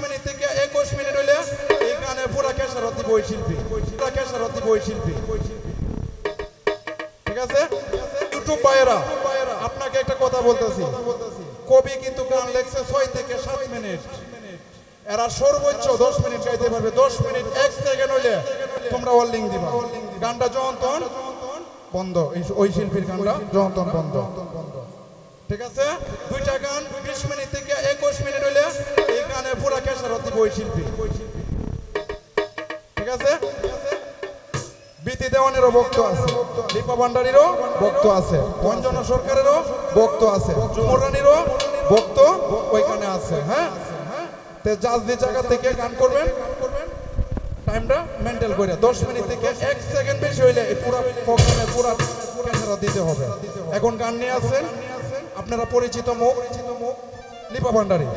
Minute থেকে 21 minute হইলে এই গানে পুরা কেশারত দিব ওই শিল্পী, পুরা কেশারত দিব ওই শিল্পী। ঠিক আছে? ইউটিউব ভাইয়েরা, আপনাকে একটা কথা বলতেছি, কবি কিন্তু গান লেখছে 6 থেকে 7 মিনিট, এরা সর্বোচ্চ 10 মিনিট গাইতে পারবে। 10 মিনিট 1 সেকেন্ড হইলে তোমরা ওয়ার্লিং দিবা, গানটা যখন বন্ধ, ওই শিল্পীর গানটা যখন বন্ধ। ঠিক আছে? দুইটা গান 20 মিনিট থেকে 21 মিনিট হইলে এই গানে পুরা কেশারত দিব ওই শিল্পী। ঠিক আছে? বিতি দেওয়ানেরও বক্ত আছে, দীপা ভান্ডারীরও বক্ত আছে, অঞ্জনা সরকারেরও বক্ত আছে, ঝুমুর রানীরও বক্ত ওইখানে আছে। হ্যাঁ, তে জাজ দি জায়গা থেকে গান করবেন, টাইমটা মেনটেন করে 10 মিনিট থেকে 1 সেকেন্ড বেশি হইলে পুরা প্রোগ্রামে পুরা কেশারত দিতে হবে। এখন গান নিয়ে আসেন আপনারা পরিচিত মুখ, দীপা ভান্ডারী।